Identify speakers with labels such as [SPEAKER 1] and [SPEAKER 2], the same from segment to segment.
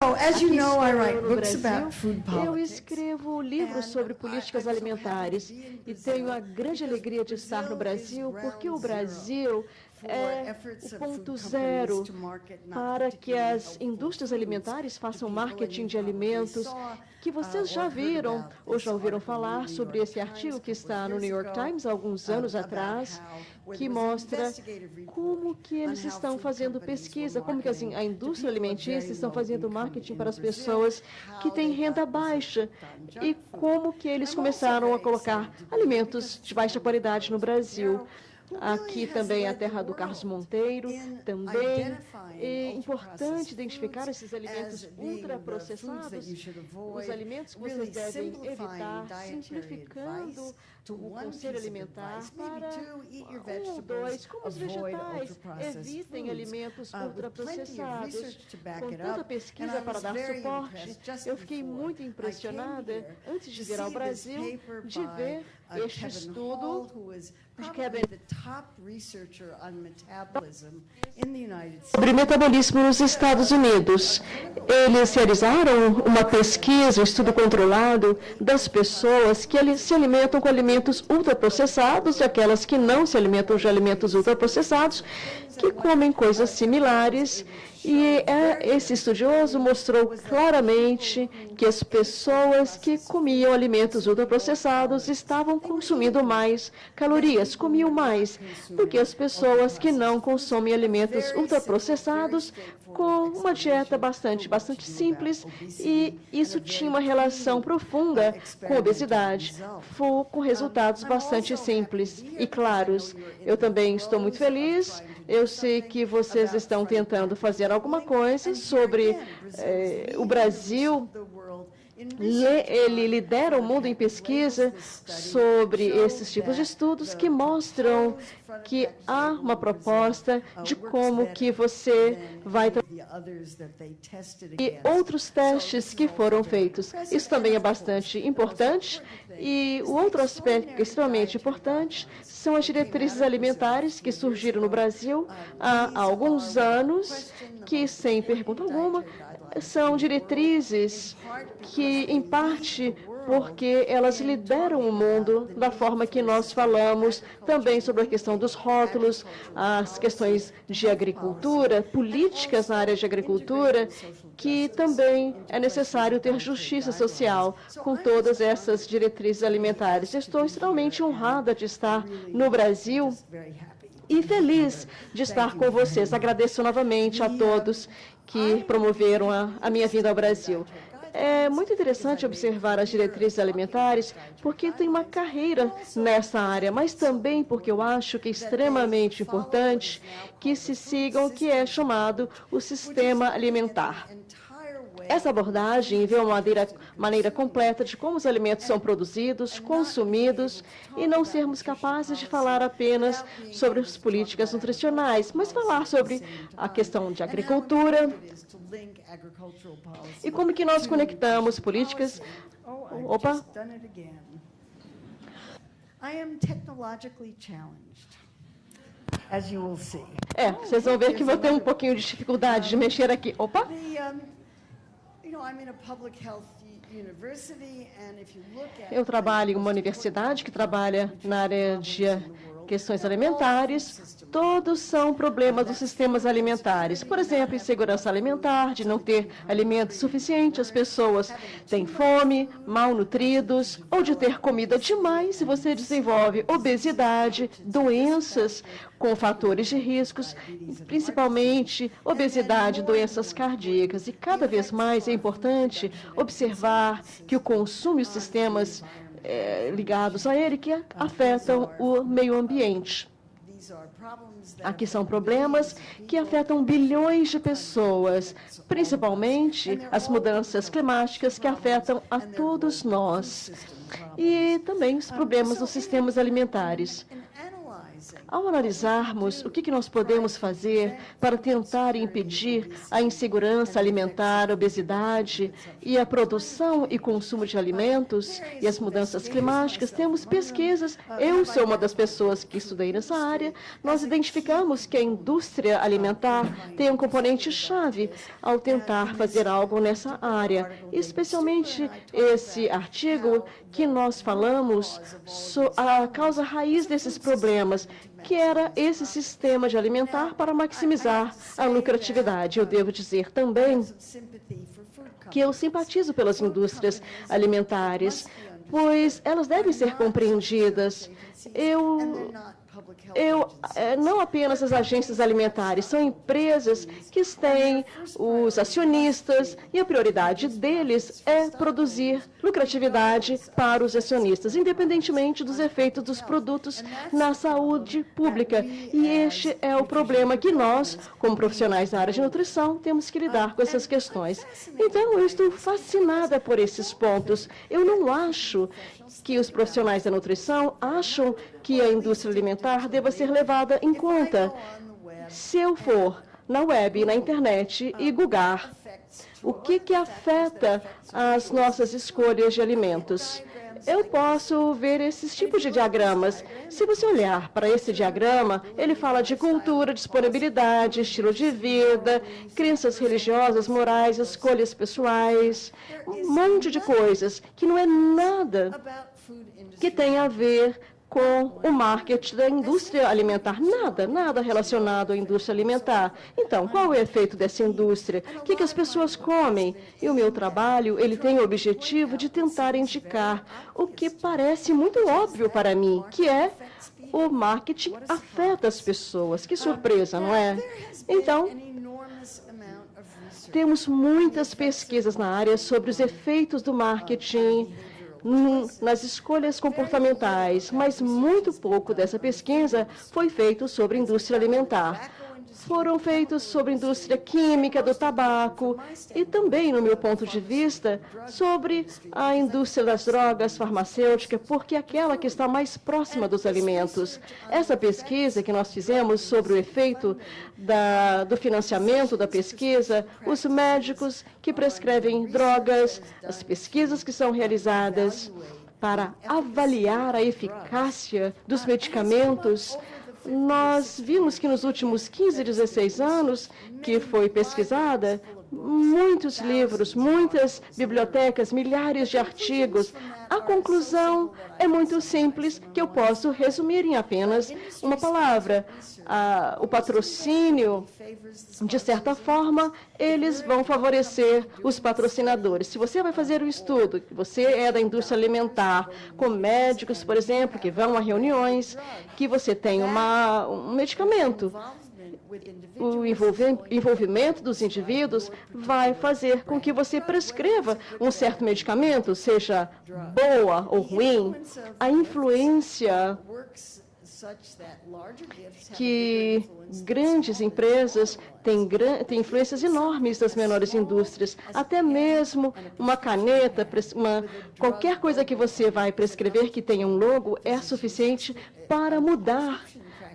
[SPEAKER 1] As you know, I write
[SPEAKER 2] no
[SPEAKER 1] books
[SPEAKER 2] Brasil,
[SPEAKER 1] about food
[SPEAKER 2] eu
[SPEAKER 1] politics.
[SPEAKER 2] escrevo livros sobre políticas alimentares e tenho a grande alegria de estar no Brasil, porque o Brasil é o ponto zero para que as indústrias alimentares façam marketing de alimentos, que vocês já viram ou já ouviram falar sobre esse artigo que está no New York Times há alguns anos atrás, que mostra como que eles estão fazendo pesquisa, como que a indústria alimentícia estão fazendo marketing para as pessoas que têm renda baixa e como que eles começaram a colocar alimentos de baixa qualidade no Brasil. Aqui também a terra do Carlos Monteiro, também é importante identificar esses alimentos ultraprocessados, os alimentos que vocês devem evitar, simplificando o conselho alimentar para 1 ou 2, como os vegetais, evitem alimentos ultraprocessados. Com tanta pesquisa para dar suporte, eu fiquei muito impressionada, antes de vir ao Brasil, de ver este estudo de Kevin sobre metabolismo nos Estados Unidos. Eles realizaram uma pesquisa, um estudo controlado das pessoas que se alimentam com alimentos ultraprocessados e aquelas que não se alimentam de alimentos ultraprocessados, que comem coisas similares. E esse estudioso mostrou claramente que as pessoas que comiam alimentos ultraprocessados estavam consumindo mais calorias, comiam mais, do que as pessoas que não consomem alimentos ultraprocessados com uma dieta bastante simples, e isso tinha uma relação profunda com obesidade, com resultados bastante simples e claros. Eu também estou muito feliz. Eu sei que vocês estão tentando fazer alguma coisa sobre o Brasil. Ele lidera o mundo em pesquisa sobre esses tipos de estudos que mostram que há uma proposta de como que você vai e outros testes que foram feitos. Isso também é bastante importante. E o outro aspecto extremamente importante são as diretrizes alimentares que surgiram no Brasil há alguns anos, que, sem pergunta alguma, são diretrizes que, em parte, porque elas lideram o mundo da forma que nós falamos, também sobre a questão dos rótulos, as questões de agricultura, políticas na área de agricultura, que também é necessário ter justiça social com todas essas diretrizes alimentares. Estou extremamente honrada de estar no Brasil e feliz de estar com vocês. Agradeço novamente a todos que promoveram a minha vinda ao Brasil. É muito interessante observar as diretrizes alimentares, porque tem uma carreira nessa área, mas também porque eu acho que é extremamente importante que se sigam o que é chamado o sistema alimentar. Essa abordagem vê uma maneira completa de como os alimentos são produzidos, consumidos, e não sermos capazes de falar apenas sobre as políticas nutricionais, mas falar sobre a questão de agricultura e como que nós conectamos políticas. Opa! Vocês vão ver que vou ter um pouquinho de dificuldade de mexer aqui. Opa! Eu trabalho em uma universidade que trabalha na área de questões alimentares. Todos são problemas dos sistemas alimentares. Por exemplo, insegurança alimentar, de não ter alimento suficiente, as pessoas têm fome, malnutridos, ou de ter comida demais, e você desenvolve obesidade, doenças com fatores de riscos, principalmente obesidade, doenças cardíacas. E cada vez mais é importante observar que o consumo e os sistemas ligados a ele que afetam o meio ambiente. Aqui são problemas que afetam bilhões de pessoas, principalmente as mudanças climáticas que afetam a todos nós. E também os problemas dos sistemas alimentares. Ao analisarmos o que nós podemos fazer para tentar impedir a insegurança alimentar, a obesidade e a produção e consumo de alimentos e as mudanças climáticas, temos pesquisas. Eu sou uma das pessoas que estudei nessa área. Nós identificamos que a indústria alimentar tem um componente-chave ao tentar fazer algo nessa área, especialmente esse artigo que nós falamos sobre a causa raiz desses problemas, que era esse sistema de alimentar para maximizar a lucratividade. Eu devo dizer também que eu simpatizo pelas indústrias alimentares, pois elas devem ser compreendidas. Não apenas as agências alimentares, são empresas que têm os acionistas e a prioridade deles é produzir lucratividade para os acionistas, independentemente dos efeitos dos produtos na saúde pública. E este é o problema que nós, como profissionais da área de nutrição, temos que lidar com essas questões. Então, eu estou fascinada por esses pontos. Eu não acho que os profissionais da nutrição acham que a indústria alimentar deva ser levada em conta. Se eu for na web, na internet e googlar o que afeta as nossas escolhas de alimentos, eu posso ver esses tipos de diagramas. Se você olhar para esse diagrama, ele fala de cultura, disponibilidade, estilo de vida, crenças religiosas, morais, escolhas pessoais, um monte de coisas que não é nada que tem a ver com o marketing da indústria alimentar. Nada relacionado à indústria alimentar. Então, qual é o efeito dessa indústria? O que as pessoas comem? E o meu trabalho, ele tem o objetivo de tentar indicar o que parece muito óbvio para mim, que é o marketing afeta as pessoas. Que surpresa, não é? Então, temos muitas pesquisas na área sobre os efeitos do marketing nas escolhas comportamentais, mas muito pouco dessa pesquisa foi feito sobre a indústria alimentar. Foram feitos sobre a indústria química, do tabaco e também, no meu ponto de vista, sobre a indústria das drogas farmacêuticas, porque é aquela que está mais próxima dos alimentos. Essa pesquisa que nós fizemos sobre o efeito do financiamento da pesquisa, os médicos que prescrevem drogas, as pesquisas que são realizadas para avaliar a eficácia dos medicamentos, nós vimos que nos últimos 15, 16 anos que foi pesquisada, muitos livros, muitas bibliotecas, milhares de artigos. A conclusão é muito simples, que eu posso resumir em apenas uma palavra. O patrocínio, de certa forma, eles vão favorecer os patrocinadores. Se você vai fazer um estudo, você é da indústria alimentar, com médicos, por exemplo, que vão a reuniões, que você tem um medicamento, o envolvimento dos indivíduos vai fazer com que você prescreva um certo medicamento, seja boa ou ruim. A influência que grandes empresas têm influências enormes das menores indústrias. Até mesmo uma caneta, qualquer coisa que você vai prescrever que tenha um logo é suficiente para mudar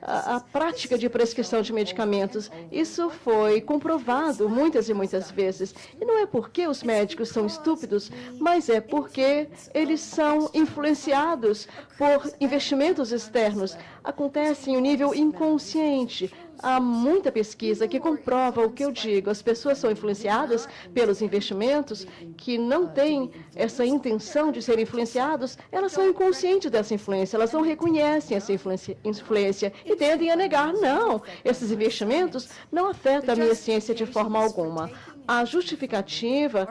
[SPEAKER 2] a prática de prescrição de medicamentos. Isso foi comprovado muitas e muitas vezes. E não é porque os médicos são estúpidos, mas é porque eles são influenciados por investimentos externos. Acontece em um nível inconsciente. Há muita pesquisa que comprova o que eu digo. As pessoas são influenciadas pelos investimentos que não têm essa intenção de ser influenciados. Elas são inconscientes dessa influência. Elas não reconhecem essa influência e tendem a negar. Não, esses investimentos não afetam a minha ciência de forma alguma. A justificativa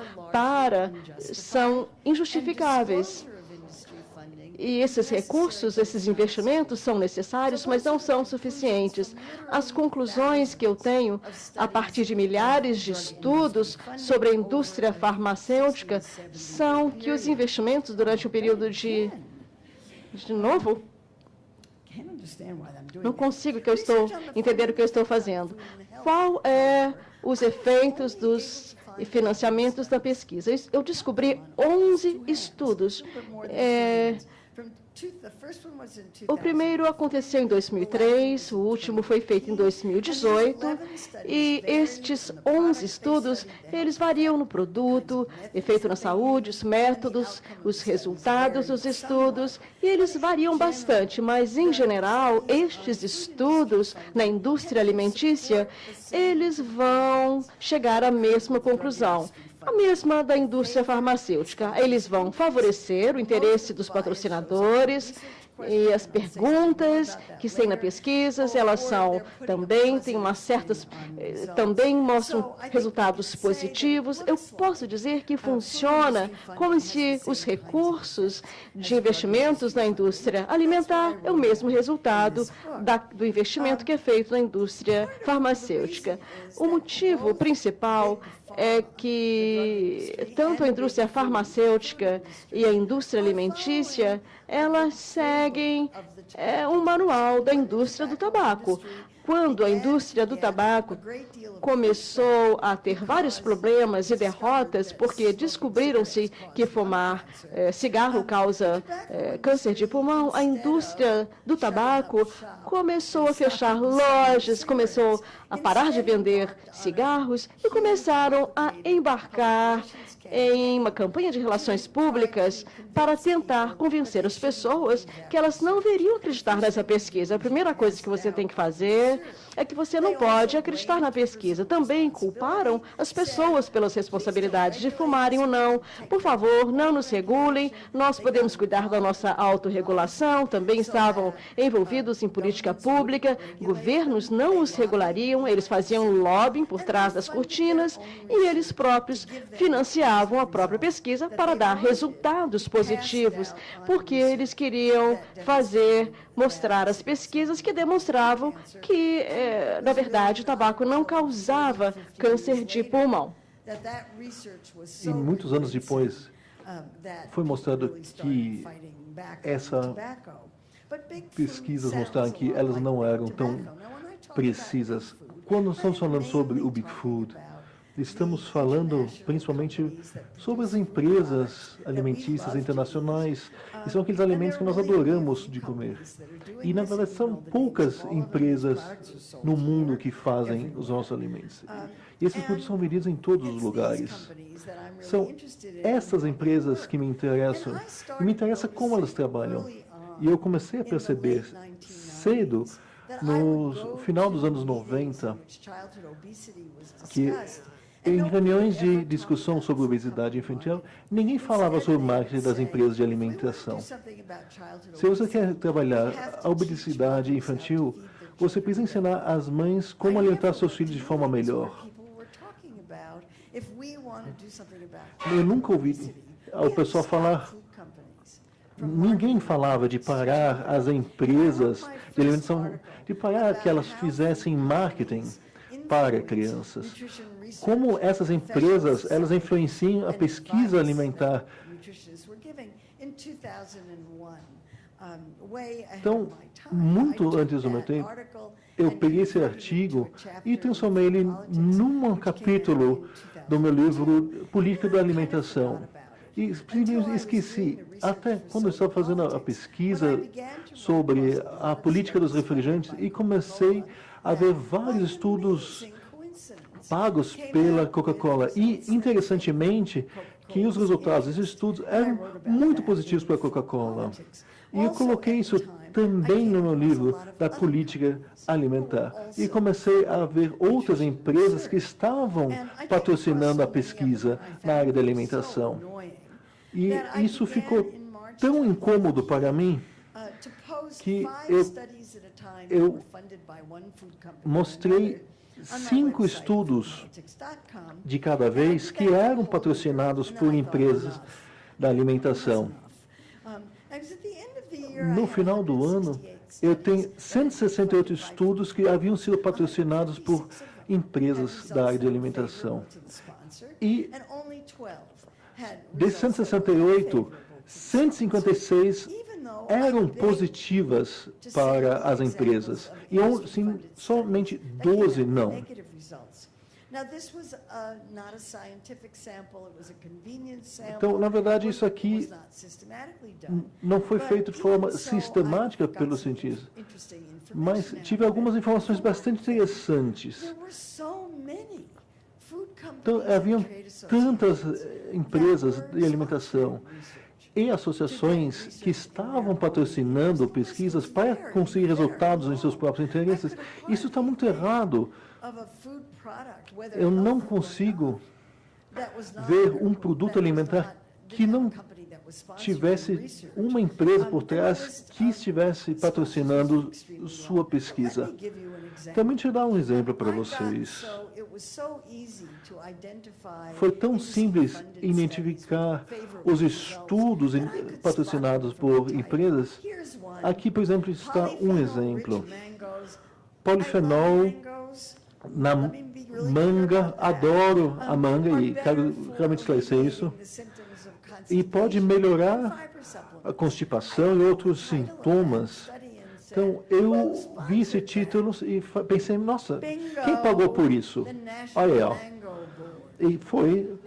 [SPEAKER 2] são injustificáveis. E esses recursos, esses investimentos são necessários, mas não são suficientes. As conclusões que eu tenho, a partir de milhares de estudos sobre a indústria farmacêutica, são que os investimentos durante o período de novo, não consigo entender o que eu estou fazendo. Qual é os efeitos dos financiamentos da pesquisa? Eu descobri 11 estudos O primeiro aconteceu em 2003, o último foi feito em 2018, e estes 11 estudos, eles variam no produto, efeito na saúde, os métodos, os resultados dos estudos, e eles variam bastante, mas, em geral, estes estudos na indústria alimentícia, eles vão chegar à mesma conclusão. A mesma da indústria farmacêutica. Eles vão favorecer o interesse dos patrocinadores e as perguntas que têm na pesquisa, elas são também, têm umas certas, também mostram resultados positivos. Eu posso dizer que funciona como se os recursos de investimentos na indústria alimentar é o mesmo resultado do investimento que é feito na indústria farmacêutica. O motivo principal é que tanto a indústria farmacêutica e a indústria alimentícia, elas seguem um manual da indústria do tabaco. Quando a indústria do tabaco começou a ter vários problemas e derrotas, porque descobriram-se que fumar cigarro causa câncer de pulmão, a indústria do tabaco começou a fechar lojas, começou a parar de vender cigarros e começaram a embarcar em uma campanha de relações públicas para tentar convencer as pessoas que elas não deveriam acreditar nessa pesquisa. A primeira coisa que você tem que fazer é que você não pode acreditar na pesquisa. Também culparam as pessoas pelas responsabilidades de fumarem ou não. Por favor, não nos regulem, nós podemos cuidar da nossa autorregulação. Também estavam envolvidos em política pública, governos não os regulariam, eles faziam lobbying por trás das cortinas e eles próprios financiavam a própria pesquisa para dar resultados positivos, porque eles queriam mostrar as pesquisas que demonstravam que, na verdade, o tabaco não causava câncer de pulmão.
[SPEAKER 1] E muitos anos depois, foi mostrado que essas pesquisas mostraram que elas não eram tão precisas. Quando estamos falando sobre o Big Food, estamos falando principalmente sobre as empresas alimentícias internacionais, e são aqueles alimentos que nós adoramos de comer. E, na verdade, são poucas empresas no mundo que fazem os nossos alimentos. E esses produtos são vendidos em todos os lugares. São essas empresas que me interessam, e me interessa como elas trabalham. E eu comecei a perceber cedo, no final dos anos 90, que em reuniões de discussão sobre obesidade infantil, ninguém falava sobre o marketing das empresas de alimentação. Se você quer trabalhar a obesidade infantil, você precisa ensinar às mães como alimentar seus filhos de forma melhor. Eu nunca ouvi o pessoal falar. Ninguém falava de parar as empresas de alimentação, de parar que elas fizessem marketing para crianças. Como essas empresas, elas influenciam a pesquisa alimentar. Então, muito antes do meu tempo, eu peguei esse artigo e transformei ele num capítulo do meu livro Política da Alimentação. E esqueci, até quando eu estava fazendo a pesquisa sobre a política dos refrigerantes, e comecei a ver vários estudos pagos pela Coca-Cola. E, interessantemente, que os resultados desses estudos eram muito positivos para a Coca-Cola. E eu coloquei isso também no meu livro da política alimentar. E comecei a ver outras empresas que estavam patrocinando a pesquisa na área da alimentação. E isso ficou tão incômodo para mim que eu mostrei 5 estudos de cada vez que eram patrocinados por empresas da alimentação. No final do ano, eu tenho 168 estudos que haviam sido patrocinados por empresas da área de alimentação. E desses 168, 156 eram positivas para as empresas. E sim, somente 12 não. Então, na verdade, isso aqui não foi feito de forma sistemática pelos cientistas, mas tive algumas informações bastante interessantes. Então, haviam tantas empresas de alimentação e associações que estavam patrocinando pesquisas para conseguir resultados em seus próprios interesses. Isso está muito errado. Eu não consigo ver um produto alimentar que não tivesse uma empresa por trás que estivesse patrocinando sua pesquisa. Também te dar um exemplo para vocês. Foi tão simples identificar os estudos patrocinados por empresas. Aqui, por exemplo, está um exemplo. Polifenol na manga, adoro a manga e quero realmente esclarecer isso. E pode melhorar a constipação e outros sintomas. Então, eu vi esse título e pensei, nossa, quem pagou por isso? Olha aí, ó. E foi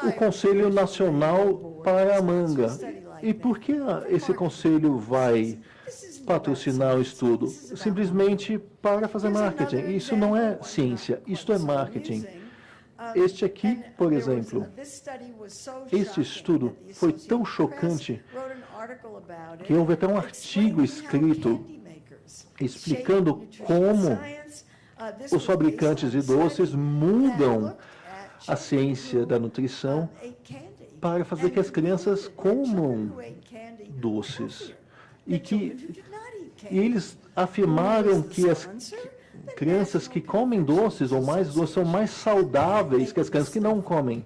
[SPEAKER 1] o Conselho Nacional para a Manga. E por que esse conselho vai patrocinar o estudo? Simplesmente para fazer marketing. Isso não é ciência, isto é marketing. Este aqui, por exemplo, este estudo foi tão chocante que houve até um artigo escrito explicando como os fabricantes de doces mudam a ciência da nutrição para fazer que as crianças comam doces. E eles afirmaram que as crianças que comem doces ou mais doces são mais saudáveis que as crianças que não comem.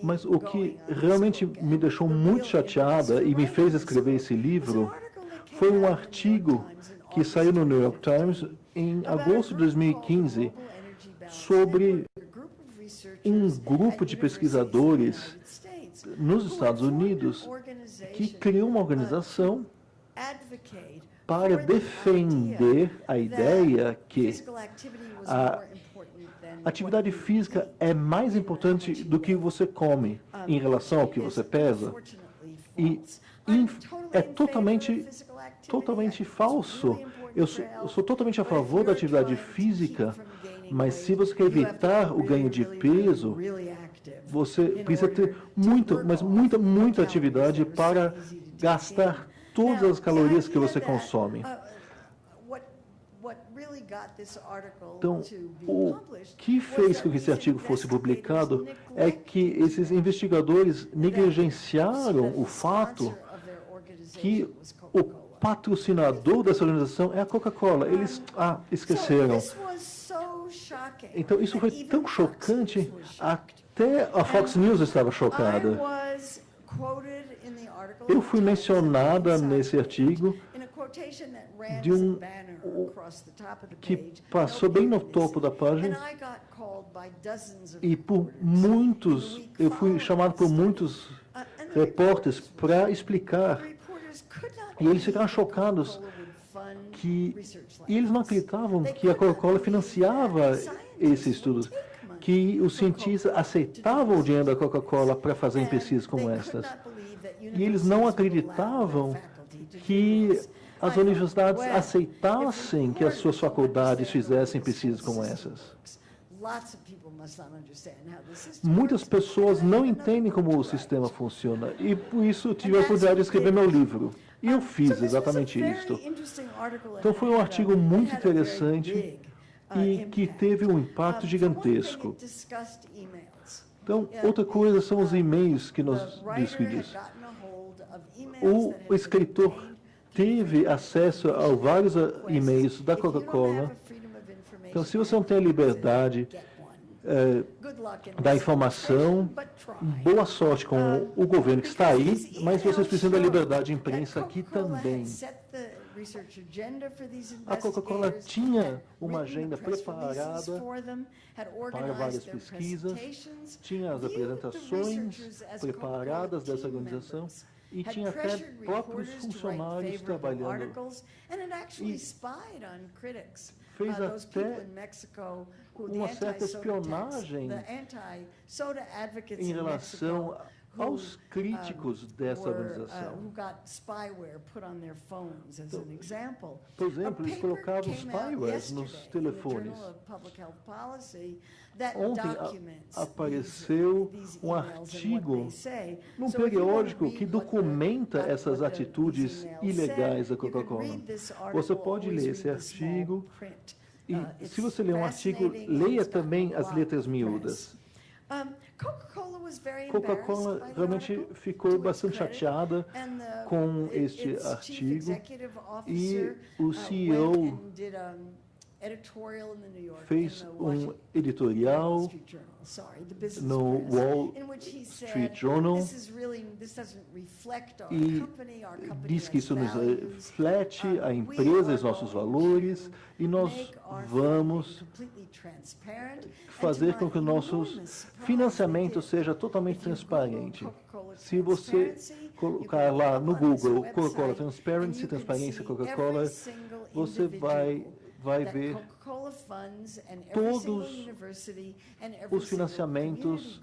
[SPEAKER 1] Mas o que realmente me deixou muito chateada e me fez escrever esse livro foi um artigo que saiu no New York Times em agosto de 2015 sobre um grupo de pesquisadores nos Estados Unidos que criou uma organização para defender a ideia que a atividade física é mais importante do que você come em relação ao que você pesa. E é totalmente falso. Eu sou totalmente a favor da atividade física, mas se você quer evitar o ganho de peso, você precisa ter muita atividade para gastar todas as calorias que você consome. Então, o que fez com que esse artigo fosse publicado é que esses investigadores negligenciaram o fato que o patrocinador dessa organização é a Coca-Cola. Eles esqueceram. Então, isso foi tão chocante, até a Fox News estava chocada. Eu fui mencionada nesse artigo de que passou bem no topo da página e eu fui chamado por muitos repórteres para explicar. E eles ficaram chocados e eles não acreditavam que a Coca-Cola financiava esse estudo, que os cientistas aceitavam o dinheiro da Coca-Cola para fazer pesquisas como essas. E eles não acreditavam que as universidades aceitassem que as suas faculdades fizessem pesquisas como essas. Muitas pessoas não entendem como o sistema funciona e por isso eu tive a oportunidade de escrever meu livro. E eu fiz exatamente isso. Então foi um artigo muito interessante e que teve um impacto gigantesco. Então, outra coisa são os e-mails que nós discutimos. O escritor teve acesso a vários e-mails da Coca-Cola. Então, se você não tem a liberdade da informação, boa sorte com o governo que está aí, mas vocês precisam da liberdade de imprensa aqui também. A Coca-Cola tinha uma agenda preparada para várias pesquisas, tinha as apresentações preparadas dessa organização, e tinha até próprios funcionários trabalhando. E fez até uma certa espionagem em relação aos críticos dessa organização. Por exemplo, eles colocavam spywares nos telefones. Ontem apareceu um artigo num periódico que documenta essas atitudes ilegais da Coca-Cola. Você pode ler esse artigo e, se você ler um artigo, leia também as letras miúdas. Coca-Cola realmente ficou bastante chateada com este artigo e o CEO fez um editorial no Wall Street Journal e diz que isso nos reflete a empresa, os nossos valores, e nós vamos fazer com que o nosso financiamento seja totalmente transparente. Se você colocar lá no Google Coca-Cola Transparency, transparência Coca-Cola, você vai ver todos os financiamentos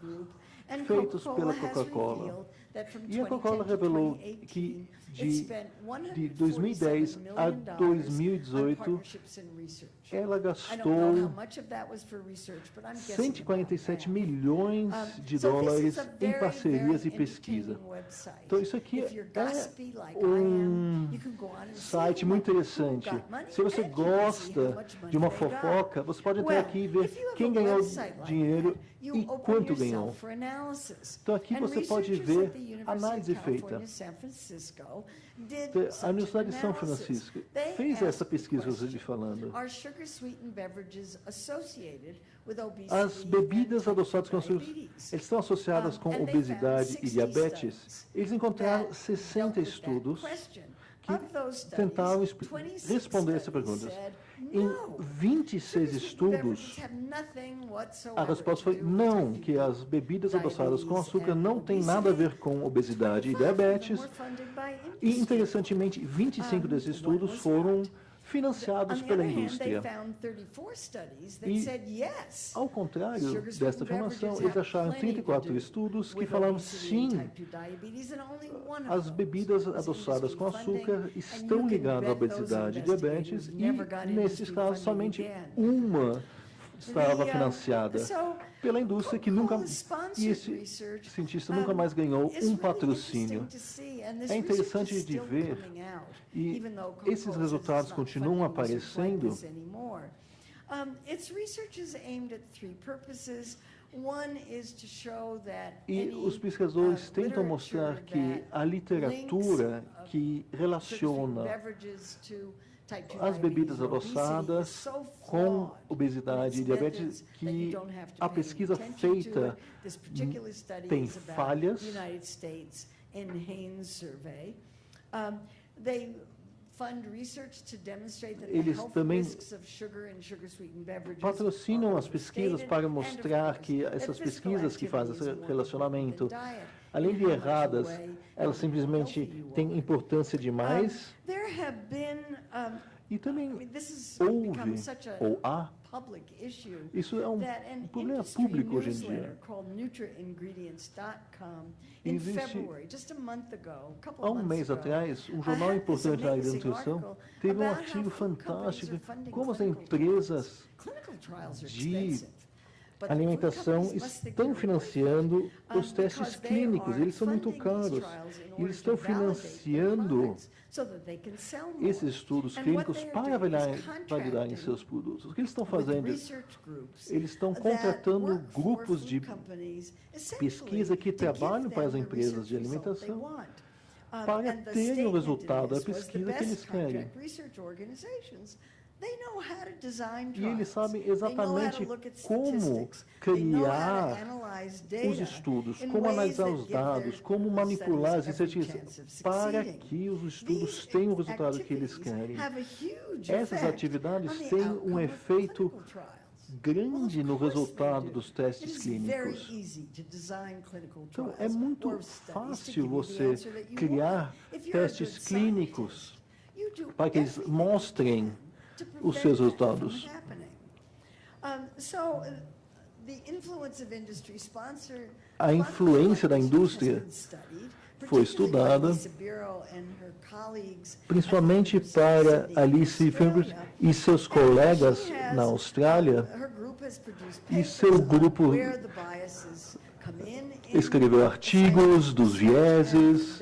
[SPEAKER 1] feitos pela Coca-Cola. E a Coca-Cola revelou que de 2010 a 2018, ela gastou 147 milhões de dólares em parcerias e pesquisa. Então, isso aqui é um site muito interessante. Se você gosta de uma fofoca, você pode entrar aqui e ver quem ganhou dinheiro e quanto ganhou. Então, aqui você pode ver a análise feita. A Universidade de São Francisco fez essa pesquisa que eu estou falando. As bebidas adoçadas com açúcar, eles estão associadas com obesidade e diabetes. Eles encontraram 60 estudos que tentaram responder essa pergunta. Em 26 estudos, a resposta foi não, que as bebidas adoçadas com açúcar não têm nada a ver com obesidade e diabetes. E, interessantemente, 25 desses estudos foram financiados pela indústria. E, ao contrário desta afirmação, eles acharam 34 estudos que falavam sim, as bebidas adoçadas com açúcar estão ligadas à obesidade e diabetes, e, nesses casos, somente uma estava financiada pela indústria que nunca, e esse cientista nunca mais ganhou um patrocínio. É interessante de ver, e esses resultados continuam aparecendo. E os pesquisadores tentam mostrar que a literatura que relaciona as bebidas adoçadas com obesidade e diabetes, que a pesquisa feita tem falhas. Eles também patrocinam as pesquisas para mostrar que essas pesquisas que fazem esse relacionamento, além de erradas, elas simplesmente têm importância demais. E também houve, ou há, isso é um problema público hoje em dia. Existe, há um mês atrás, um jornal importante na área da nutrição teve um artigo fantástico de como as empresas de alimentação estão financiando os testes clínicos. Eles são muito caros. E eles estão financiando esses estudos clínicos para validarem seus produtos. O que eles estão fazendo? Eles estão contratando grupos de pesquisa que trabalham para as empresas de alimentação para terem o resultado da pesquisa que eles querem. E eles sabem exatamente como criar os estudos, como analisar os dados, como manipular as estatísticas, para que os estudos tenham o resultado que eles querem. Essas atividades têm um efeito grande no resultado dos testes clínicos. Então, é muito fácil você criar testes clínicos para que eles mostrem os seus resultados. A influência da indústria foi estudada, principalmente para Alice Finbert e seus colegas na Austrália, e seu grupo escreveu artigos dos vieses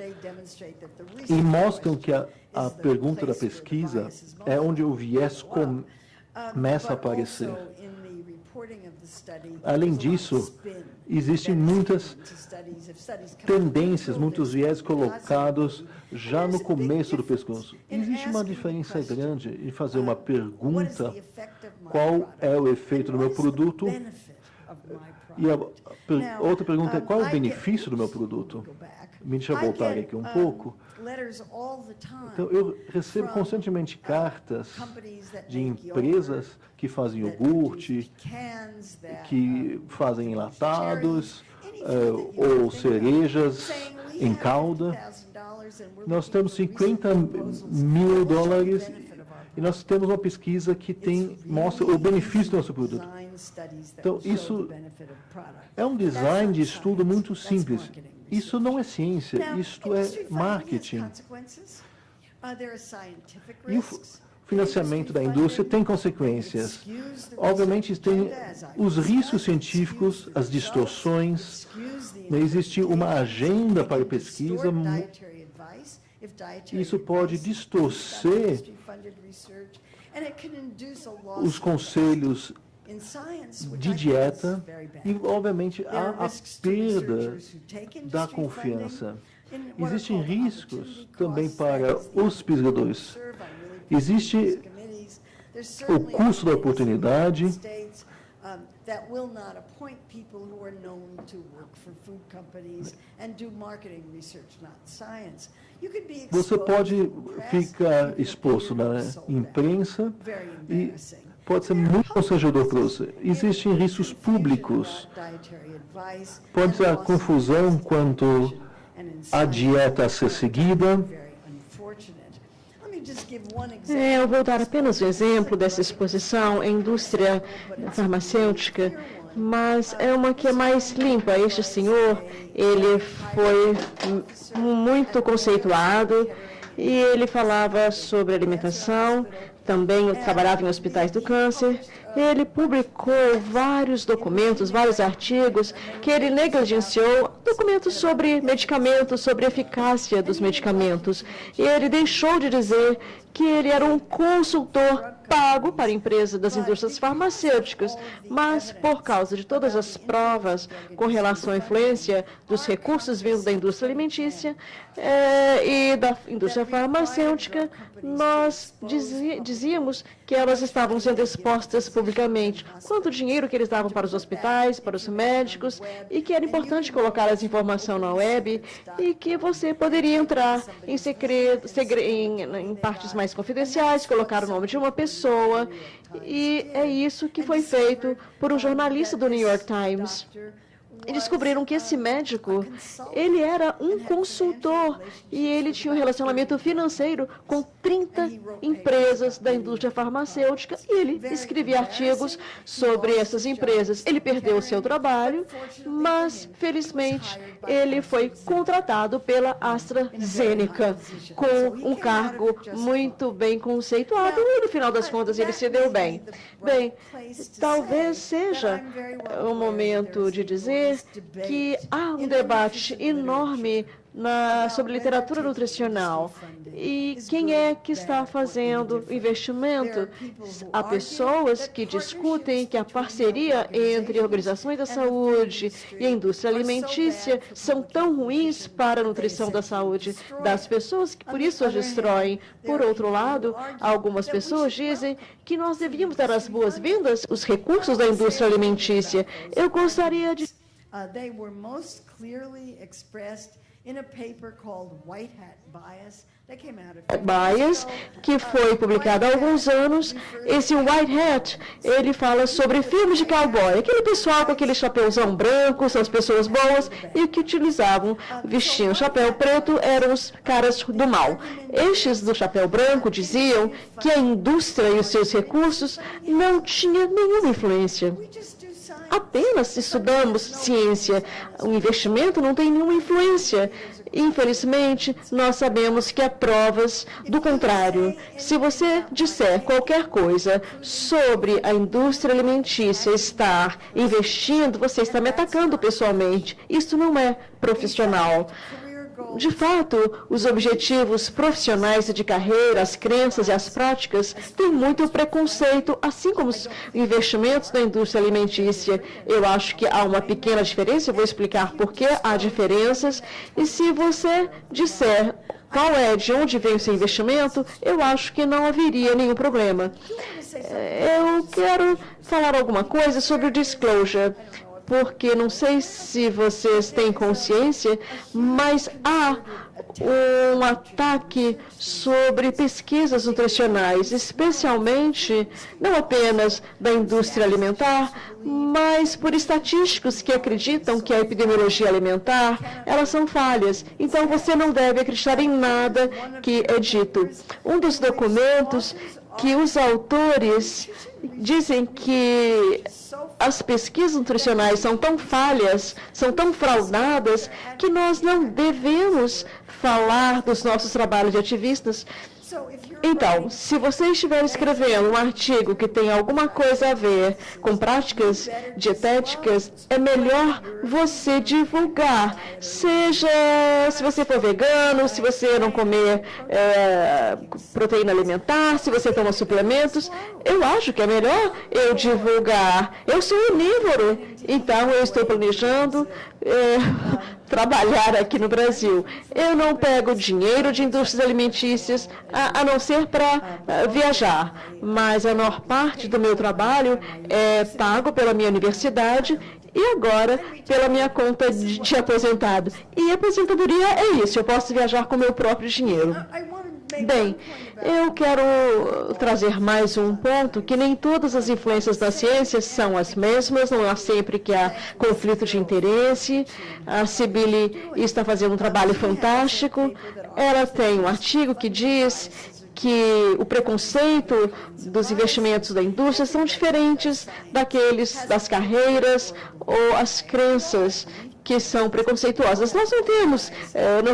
[SPEAKER 1] e mostram que a pergunta da pesquisa é onde o viés começa a aparecer. Além disso, existem muitas tendências, muitos viés colocados já no começo do pescoço. Existe uma diferença grande em fazer uma pergunta: qual é o efeito do meu produto? E a outra pergunta é: qual é o benefício do meu produto? Me deixa voltar aqui um pouco. Então, eu recebo constantemente cartas de empresas que fazem iogurte, que fazem enlatados, ou cerejas em calda. Nós temos $50 mil e nós temos uma pesquisa que mostra o benefício do nosso produto. Então, isso é um design de estudo muito simples. Isso não é ciência, isto é marketing. E o financiamento da indústria tem consequências. Obviamente, tem os riscos científicos, as distorções. Existe uma agenda para a pesquisa. Isso pode distorcer os conselhos de dieta e, obviamente, há a perda da confiança. Existem riscos também para os pesquisadores. Existe o custo da oportunidade. Você pode ficar exposto na imprensa e pode ser muito constrangedor para você. Existem riscos públicos. Pode ter confusão quanto à dieta a ser seguida.
[SPEAKER 2] Eu vou dar apenas um exemplo dessa exposição à indústria farmacêutica, mas é uma que é mais limpa. Este senhor, ele foi muito conceituado e ele falava sobre alimentação, também trabalhava em hospitais do câncer. Ele publicou vários documentos, vários artigos que ele negligenciou, documentos sobre medicamentos, sobre a eficácia dos medicamentos. E ele deixou de dizer que ele era um consultor pago para a empresa das indústrias farmacêuticas, mas por causa de todas as provas com relação à influência dos recursos vindos da indústria alimentícia e da indústria farmacêutica, nós dizíamos que elas estavam sendo expostas publicamente, quanto dinheiro que eles davam para os hospitais, para os médicos, e que era importante colocar essa informação na web e que você poderia entrar em segredo, em partes mais confidenciais, colocar o nome de uma pessoa, e é isso que foi feito por um jornalista do New York Times. E descobriram que esse médico, ele era um consultor e ele tinha um relacionamento financeiro com 30 empresas da indústria farmacêutica e ele escrevia artigos sobre essas empresas. Ele perdeu o seu trabalho, mas, felizmente, ele foi contratado pela AstraZeneca com um cargo muito bem conceituado e, no final das contas, ele se deu bem. Bem, talvez seja o momento de dizer que há um debate enorme sobre literatura nutricional. E quem é que está fazendo investimento? Há pessoas que discutem que a parceria entre organizações da saúde e a indústria alimentícia são tão ruins para a nutrição da saúde das pessoas que por isso as destroem. Por outro lado, algumas pessoas dizem que nós devíamos dar as boas-vindas aos recursos da indústria alimentícia. Eu gostaria de Bias, que foi publicado há alguns anos. Esse White Hat, ele fala sobre filmes de cowboy, aquele pessoal com aquele chapéuzão branco, são as pessoas boas, e que utilizavam, vestiam chapéu preto, eram os caras do mal. Estes do chapéu branco diziam que a indústria e os seus recursos não tinham nenhuma influência. Apenas estudamos ciência. O investimento não tem nenhuma influência. Infelizmente, nós sabemos que há provas do contrário. Se você disser qualquer coisa sobre a indústria alimentícia estar investindo, você está me atacando pessoalmente. Isso não é profissional. De fato, os objetivos profissionais e de carreira, as crenças e as práticas têm muito preconceito, assim como os investimentos na indústria alimentícia. Eu acho que há uma pequena diferença, eu vou explicar por que há diferenças. E se você disser qual é, de onde vem o seu investimento, eu acho que não haveria nenhum problema. Eu quero falar alguma coisa sobre o disclosure, porque não sei se vocês têm consciência, mas há um ataque sobre pesquisas nutricionais, especialmente, não apenas da indústria alimentar, mas por estatísticos que acreditam que a epidemiologia alimentar, elas são falhas. Então, você não deve acreditar em nada que é dito. Um dos documentos que os autores dizem que as pesquisas nutricionais são tão falhas, são tão fraudadas, que nós não devemos falar dos nossos trabalhos de ativistas. Então, se você estiver escrevendo um artigo que tem alguma coisa a ver com práticas dietéticas, é melhor você divulgar. Seja se você for vegano, se você não comer proteína alimentar, se você toma suplementos, eu acho que é melhor eu divulgar. Eu sou onívoro, então eu estou planejando trabalhar aqui no Brasil. Eu não pego dinheiro de indústrias alimentícias, a não ser para viajar, mas a maior parte do meu trabalho é pago pela minha universidade e agora pela minha conta de aposentado. E a aposentadoria é isso, eu posso viajar com meu próprio dinheiro. Bem, eu quero trazer mais um ponto, que nem todas as influências da ciência são as mesmas, não há sempre que há conflito de interesse. A Sibili está fazendo um trabalho fantástico. Ela tem um artigo que diz que o preconceito dos investimentos da indústria são diferentes daqueles das carreiras ou as crenças que são preconceituosas. Nós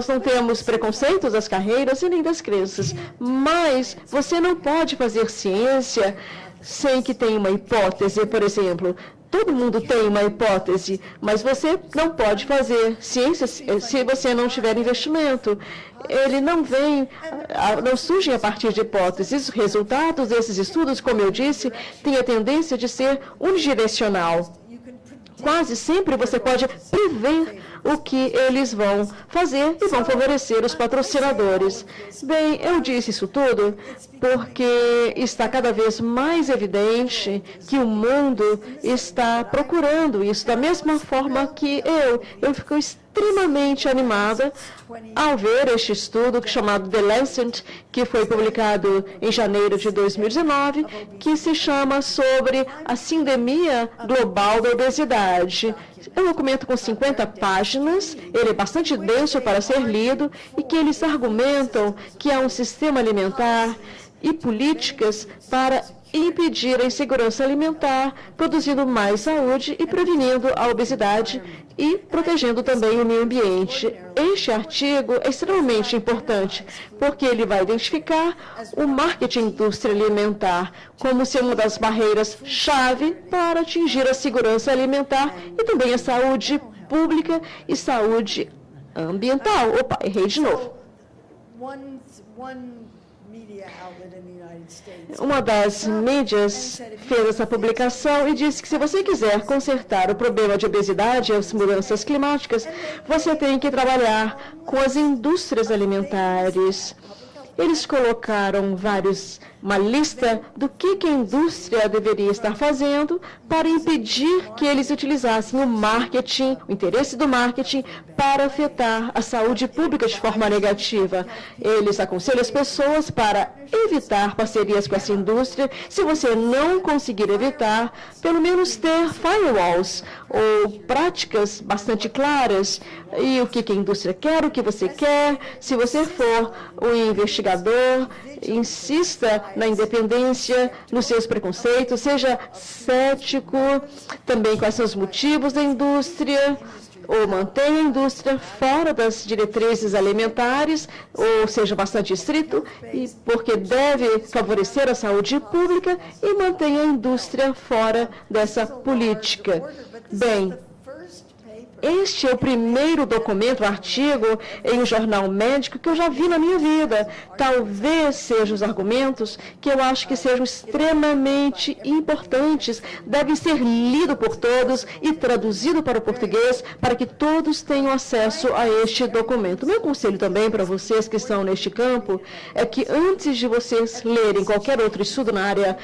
[SPEAKER 2] não temos preconceitos das carreiras e nem das crenças, mas você não pode fazer ciência sem que tenha uma hipótese, por exemplo. Todo mundo tem uma hipótese, mas você não pode fazer ciência se você não tiver investimento. Ele não surge a partir de hipóteses. Os resultados desses estudos, como eu disse, têm a tendência de ser unidirecional. Quase sempre você pode prever o que eles vão fazer e vão favorecer os patrocinadores. Bem, eu disse isso tudo porque está cada vez mais evidente que o mundo está procurando isso da mesma forma que eu. Eu fico extremamente animada ao ver este estudo chamado The Lancet, que foi publicado em janeiro de 2019, que se chama sobre a sindemia global da obesidade. É um documento com 50 páginas, ele é bastante denso para ser lido, e que eles argumentam que há um sistema alimentar e políticas para impedir a insegurança alimentar, produzindo mais saúde e prevenindo a obesidade e protegendo também o meio ambiente. Este artigo é extremamente importante, porque ele vai identificar o marketing indústria alimentar como ser uma das barreiras-chave para atingir a segurança alimentar e também a saúde pública e saúde ambiental. Opa, errei de novo. Uma das mídias fez essa publicação e disse que se você quiser consertar o problema de obesidade e as mudanças climáticas, você tem que trabalhar com as indústrias alimentares. Eles colocaram vários uma lista do que a indústria deveria estar fazendo para impedir que eles utilizassem o marketing, o interesse do marketing, para afetar a saúde pública de forma negativa. Eles aconselham as pessoas para evitar parcerias com essa indústria. Se você não conseguir evitar, pelo menos ter firewalls ou práticas bastante claras e o que a indústria quer, o que você quer. Se você for um investigador, insista na independência, nos seus preconceitos, seja cético também quais são os motivos da indústria, ou mantenha a indústria fora das diretrizes alimentares, ou seja bastante estrito, porque deve favorecer a saúde pública, e mantenha a indústria fora dessa política. Bem, este é o primeiro documento, artigo em um jornal médico que eu já vi na minha vida. Talvez sejam os argumentos que eu acho que sejam extremamente importantes. Devem ser lidos por todos e traduzido para o português para que todos tenham acesso a este documento. Meu conselho também para vocês que estão neste campo é que antes de vocês lerem qualquer outro estudo na área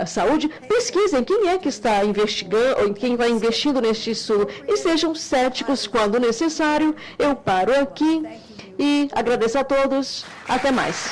[SPEAKER 2] saúde, pesquisem quem é que está investigando, ou quem vai investindo neste estudo, e sejam céticos quando necessário. Eu paro aqui e agradeço a todos. Até mais.